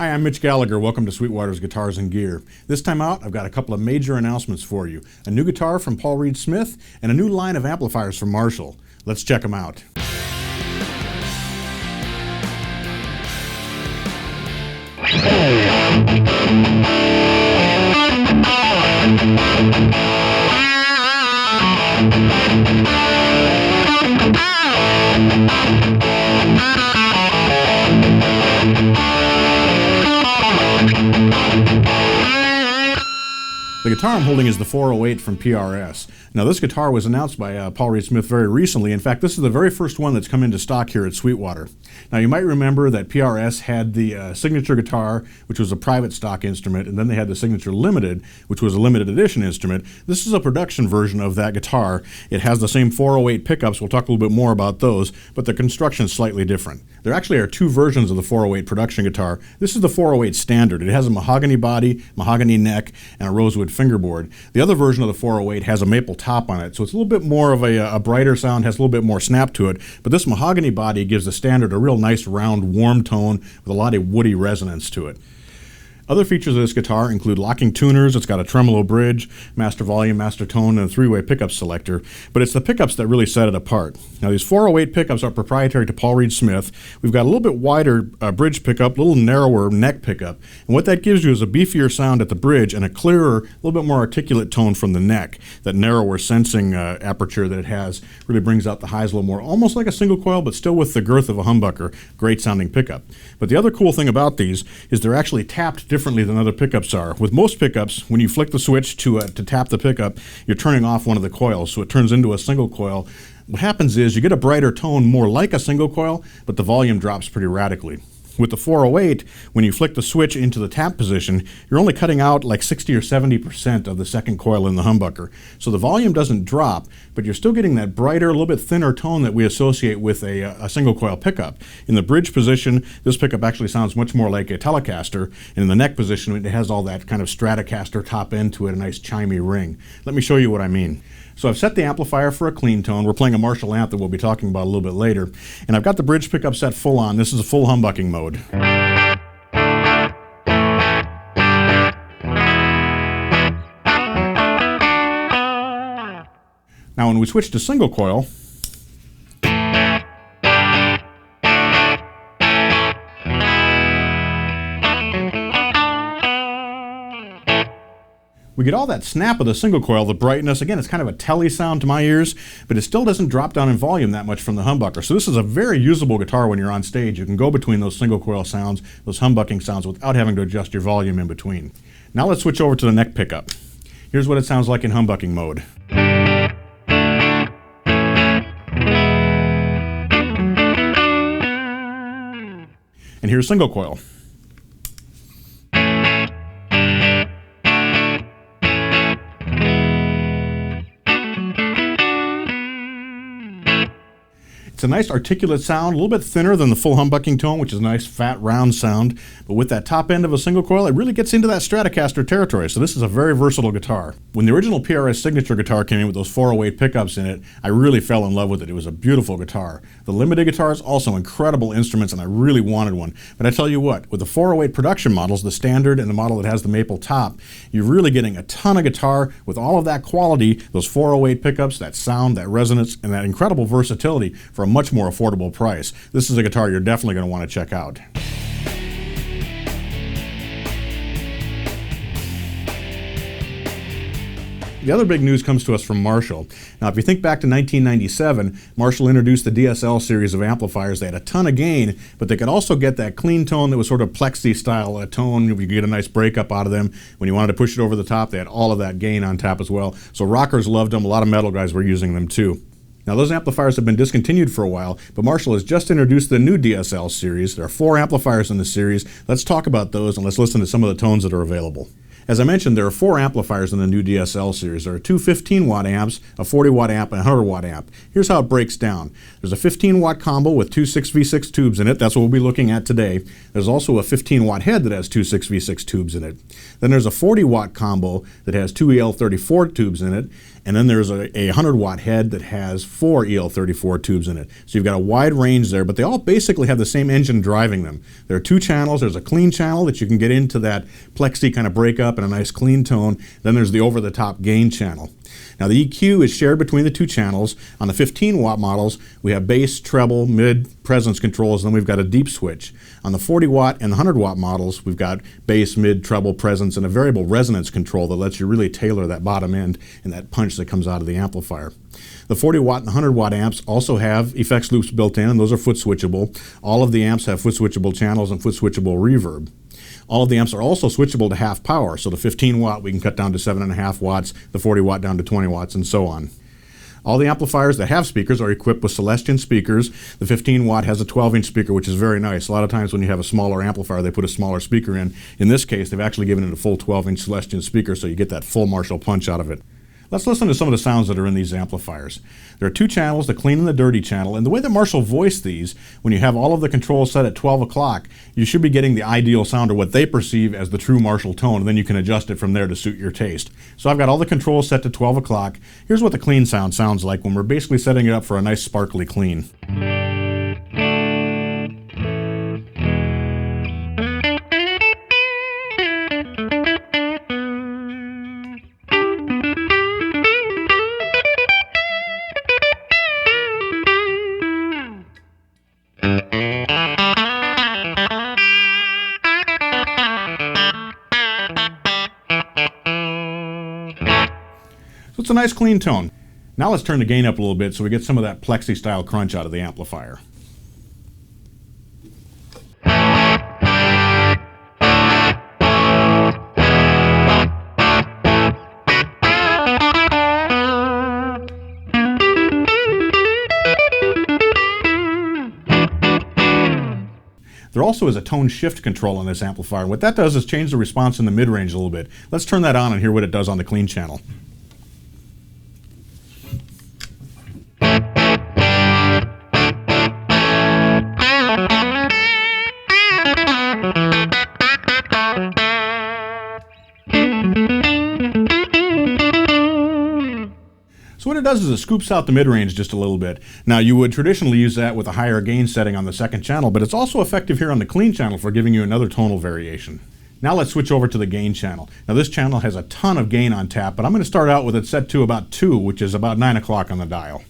Hi, I'm Mitch Gallagher. Welcome to Sweetwater's Guitars and Gear. This time out, I've got a couple of major announcements for you. A new guitar from Paul Reed Smith and a new line of amplifiers from Marshall. Let's check them out. The guitar I'm holding is the 408 from PRS. Now this guitar was announced by Paul Reed Smith very recently. In fact, this is the very first one that's come into stock here at Sweetwater. Now you might remember that PRS had the Signature guitar, which was a private stock instrument, and then they had the Signature Limited, which was a limited edition instrument. This is a production version of that guitar. It has the same 408 pickups. We'll talk a little bit more about those, but the construction is slightly different. There actually are two versions of the 408 production guitar. This is the 408 standard. It has a mahogany body, mahogany neck, and a rosewood fingerboard. The other version of the 408 has a maple top on it, so it's a little bit more of a brighter sound, has a little bit more snap to it, but this mahogany body gives the standard a real nice round warm tone with a lot of woody resonance to it. Other features of this guitar include locking tuners. It's got a tremolo bridge, master volume, master tone, and a three-way pickup selector, but it's the pickups that really set it apart. Now these 408 pickups are proprietary to Paul Reed Smith. We've got a little bit wider bridge pickup, a little narrower neck pickup, and what that gives you is a beefier sound at the bridge and a clearer, a little bit more articulate tone from the neck. That narrower sensing aperture that it has really brings out the highs a little more, almost like a single coil, but still with the girth of a humbucker. Great sounding pickup. But the other cool thing about these is they're actually tapped differently than other pickups are. With most pickups, when you flick the switch to tap the pickup, you're turning off one of the coils, so it turns into a single coil. What happens is you get a brighter tone more like a single coil, but the volume drops pretty radically. With the 408, when you flick the switch into the tap position, you're only cutting out like 60 or 70% of the second coil in the humbucker. So the volume doesn't drop, but you're still getting that brighter, a little bit thinner tone that we associate with a single coil pickup. In the bridge position, this pickup actually sounds much more like a Telecaster, and in the neck position, it has all that kind of Stratocaster top end to it, a nice chimey ring. Let me show you what I mean. So I've set the amplifier for a clean tone. We're playing a Marshall amp that we'll be talking about a little bit later. And I've got the bridge pickup set full on. This is a full humbucking mode. Now when we switch to single coil, we get all that snap of the single coil, the brightness. Again, it's kind of a telly sound to my ears, but it still doesn't drop down in volume that much from the humbucker. So this is a very usable guitar when you're on stage. You can go between those single coil sounds, those humbucking sounds, without having to adjust your volume in between. Now let's switch over to the neck pickup. Here's what it sounds like in humbucking mode. And here's single coil. It's a nice articulate sound, a little bit thinner than the full humbucking tone, which is a nice fat round sound. But with that top end of a single coil, it really gets into that Stratocaster territory. So this is a very versatile guitar. When the original PRS Signature guitar came in with those 408 pickups in it, I really fell in love with it. It was a beautiful guitar. The limited guitars, also incredible instruments, and I really wanted one. But I tell you what, with the 408 production models, the standard and the model that has the maple top, you're really getting a ton of guitar with all of that quality, those 408 pickups, that sound, that resonance, and that incredible versatility for a much more affordable price. This is a guitar you're definitely going to want to check out. The other big news comes to us from Marshall. Now, if you think back to 1997, Marshall introduced the DSL series of amplifiers. They had a ton of gain, but they could also get that clean tone that was sort of plexi-style tone. You could get a nice breakup out of them. When you wanted to push it over the top, they had all of that gain on tap as well. So rockers loved them. A lot of metal guys were using them too. Now those amplifiers have been discontinued for a while, but Marshall has just introduced the new DSL series. There are 4 amplifiers in the series. Let's talk about those and let's listen to some of the tones that are available. As I mentioned, there are 4 amplifiers in the new DSL series. There are 2 15-watt amps, a 40-watt amp, and a 100-watt amp. Here's how it breaks down. There's a 15-watt combo with 2 6v6 tubes in it. That's what we'll be looking at today. There's also a 15-watt head that has 2 6v6 tubes in it. Then there's a 40-watt combo that has 2 EL34 tubes in it. And then there's a 100-watt head that has 4 EL34 tubes in it. So you've got a wide range there, but they all basically have the same engine driving them. There are 2 channels. There's a clean channel that you can get into that plexi kind of breakup and a nice clean tone. Then there's the over-the-top gain channel. Now the EQ is shared between the 2 channels. On the 15-watt models, we have bass, treble, mid, presence controls, and then we've got a deep switch. On the 40-watt and the 100-watt models, we've got bass, mid, treble, presence, and a variable resonance control that lets you really tailor that bottom end and that punch that comes out of the amplifier. The 40-watt and 100-watt amps also have effects loops built in, and those are foot switchable. All of the amps have foot switchable channels and foot switchable reverb. All of the amps are also switchable to half power, so the 15-watt we can cut down to 7.5 watts, the 40-watt down to 20 watts, and so on. All the amplifiers that have speakers are equipped with Celestion speakers. The 15-watt has a 12-inch speaker, which is very nice. A lot of times when you have a smaller amplifier, they put a smaller speaker in. In this case, they've actually given it a full 12-inch Celestion speaker, so you get that full Marshall punch out of it. Let's listen to some of the sounds that are in these amplifiers. There are 2 channels, the clean and the dirty channel, and the way that Marshall voiced these, when you have all of the controls set at 12 o'clock, you should be getting the ideal sound or what they perceive as the true Marshall tone, and then you can adjust it from there to suit your taste. So I've got all the controls set to 12 o'clock. Here's what the clean sound sounds like when we're basically setting it up for a nice sparkly clean. So it's a nice clean tone. Now let's turn the gain up a little bit so we get some of that plexi style crunch out of the amplifier. There also is a tone shift control on this amplifier. What that does is change the response in the mid-range a little bit. Let's turn that on and hear what it does on the clean channel. So what it does is it scoops out the mid-range just a little bit. Now you would traditionally use that with a higher gain setting on the second channel, but it's also effective here on the clean channel for giving you another tonal variation. Now let's switch over to the gain channel. Now this channel has a ton of gain on tap, but I'm going to start out with it set to about 2, which is about 9 o'clock on the dial.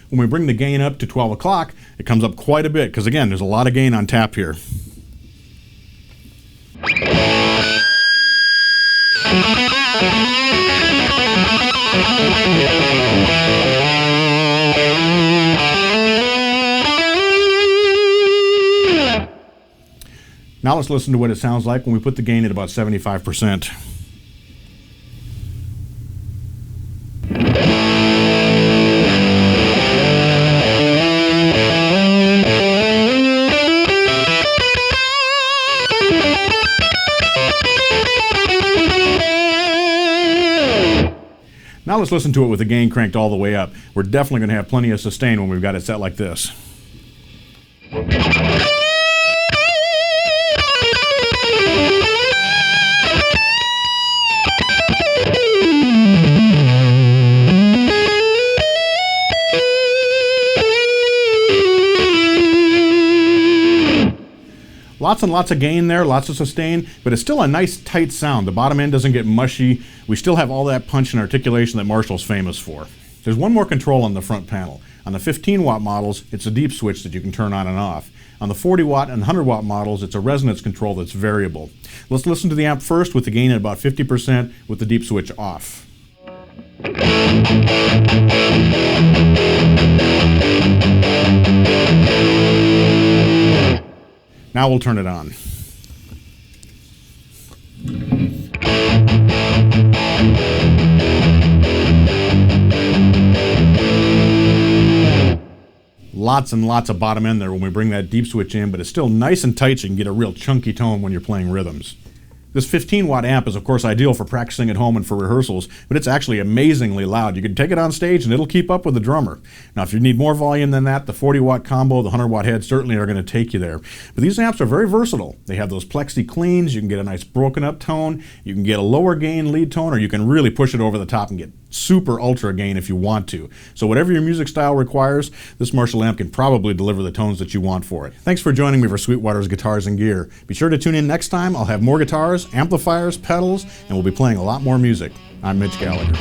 When we bring the gain up to 12 o'clock, it comes up quite a bit, because again, there's a lot of gain on tap here. Now let's listen to what it sounds like when we put the gain at about 75%. Now let's listen to it with the gain cranked all the way up. We're definitely going to have plenty of sustain when we've got it set like this. Lots and lots of gain there, lots of sustain, but it's still a nice tight sound. The bottom end doesn't get mushy. We still have all that punch and articulation that Marshall's famous for. There's one more control on the front panel. On the 15-watt models, it's a deep switch that you can turn on and off. On the 40-watt and 100-watt models, it's a resonance control that's variable. Let's listen to the amp first with the gain at about 50% with the deep switch off. Now we'll turn it on. Lots lots and lots of bottom end there when we bring that deep switch in, but it's still nice and tight so you can get a real chunky tone when you're playing rhythms. This 15-watt amp is, of course, ideal for practicing at home and for rehearsals, but it's actually amazingly loud. You can take it on stage and it'll keep up with the drummer. Now, if you need more volume than that, the 40-watt combo, the 100-watt head certainly are going to take you there. But these amps are very versatile. They have those plexi cleans. You can get a nice broken-up tone. You can get a lower gain lead tone, or you can really push it over the top and get super ultra gain if you want to. So whatever your music style requires, this Marshall amp can probably deliver the tones that you want for it. Thanks for joining me for Sweetwater's Guitars and Gear. Be sure to tune in next time. I'll have more guitars, amplifiers, pedals, and we'll be playing a lot more music. I'm Mitch Gallagher.